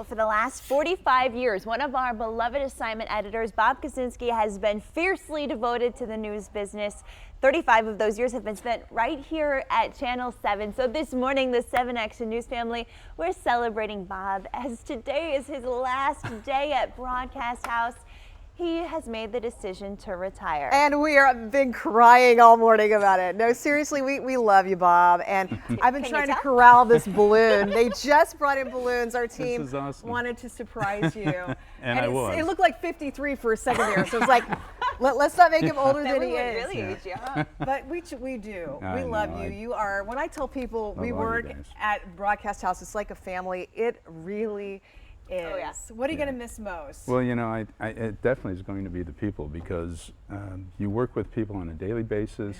Well, for the last 45 years, one of our beloved assignment editors, Bob Kuszynski, has been fiercely devoted to the news business. 35 of those years have been spent right here at Channel 7. So this morning, the 7 Action News family, we're celebrating Bob as today is his last day at Broadcast House. He has made the decision to retire. And we have been crying all morning about it. No, seriously, we love you, Bob. And I've been trying to corral this balloon. They just brought in balloons. Our team wanted to surprise you. and it looked like 53 for a second there. So it's like, let's not make him older than he is. Really age you, huh? But we do. We love you. You are, when I tell people we work at Broadcast House, it's like a family. It really is. Oh, yeah. What are you going to miss most? Well, you know, it definitely is going to be the people, because you work with people on a daily basis.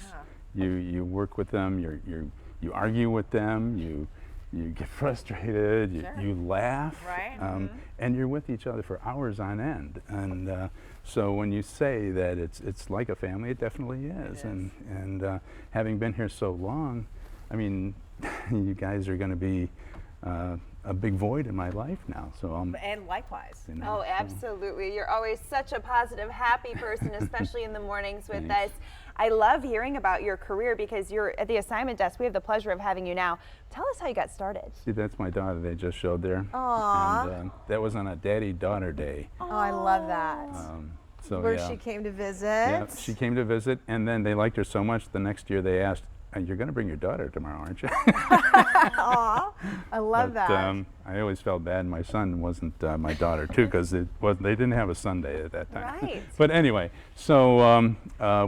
Yeah. You work with them. You argue with them. You get frustrated. You laugh. Right. And you're with each other for hours on end. And so when you say that it's like a family, it definitely is. And having been here so long, I mean, you guys are going to be a big void in my life now, so and likewise. You know, oh, absolutely. You're always such a positive, happy person, especially in the mornings with us. I love hearing about your career because you're at the assignment desk. We have the pleasure of having you now. Tell us how you got started. See, that's my daughter they just showed there. Aww. And that was on a daddy-daughter day. Oh, I love that. Where she came to visit. Yeah, she came to visit, and then they liked her so much, the next year they asked, "You're going to bring your daughter tomorrow, aren't you?" Aw, I love that. I always felt bad my son wasn't my daughter too, because they didn't have a Sunday at that time. Right. But anyway, so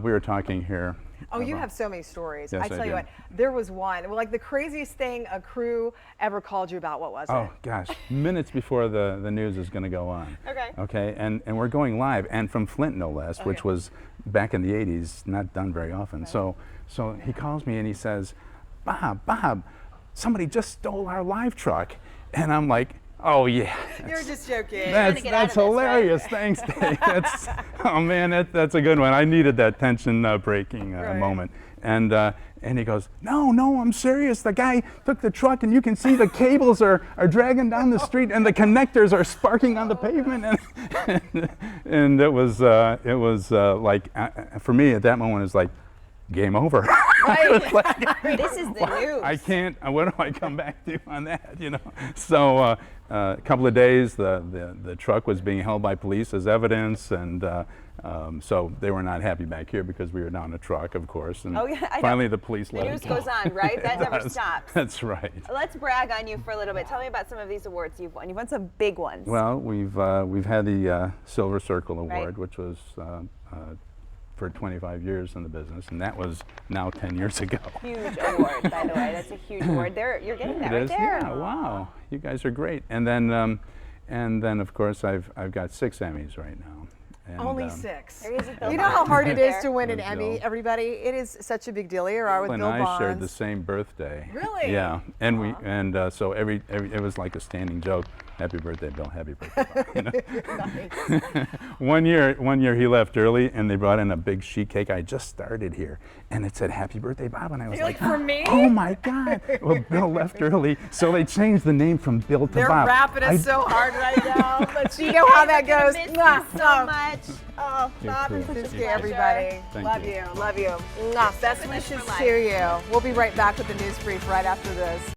we were talking here. Oh, you have so many stories. Yes, I tell you what, there was one. Well, like the craziest thing a crew ever called you about. What was it? Oh gosh, minutes before the news is going to go on. Okay. Okay, and we're going live, and from Flint no less, which was back in the 80s, not done very often. Right. So he calls me and he says, Bob, somebody just stole our live truck. And I'm like, oh yeah. You're just joking. That's hilarious. Right? Thanks, Dave. Oh man, that's a good one. I needed that tension breaking moment. And he goes, no, I'm serious. The guy took the truck, and you can see the cables are dragging down the street, and the connectors are sparking on the pavement. And it was like, for me at that moment, it's like, game over. Right. Like, this is the news. I can't. What do I come back to on that? You know. So a couple of days, the truck was being held by police as evidence, and so they were not happy back here because we were down a truck, of course. And finally, the police let it go. The news goes on, right? That never stops. That's right. Let's brag on you for a little bit. Tell me about some of these awards you've won. You've won some big ones. Well, we've had the Silver Circle Award, which was for 25 years in the business, and that was now 10 years ago. Huge award, by the way. That's a huge award. You're getting that right there. Yeah, wow. You guys are great. And then of course I've got 6 Emmys right now. And, only 6. You know how hard it is to win an Emmy, everybody? It is such a big deal. Here are with Bill Bonds. And I shared the same birthday. Really? Yeah. And so every it was like a standing joke. Happy birthday, Bill. Happy birthday, Bob. You know? Nice. One year he left early, and they brought in a big sheet cake. I just started here, and it said "Happy Birthday, Bob," and I was like, "For me?" Oh my God! Well, Bill left early, so they changed the name from Bill to They're Bob. They're rapping us so hard right now, but you know how that goes. So much. Oh, Bob and Such Kuszynski, everybody. Thank you. Love you. Best wishes to you. We'll be right back with the news brief right after this.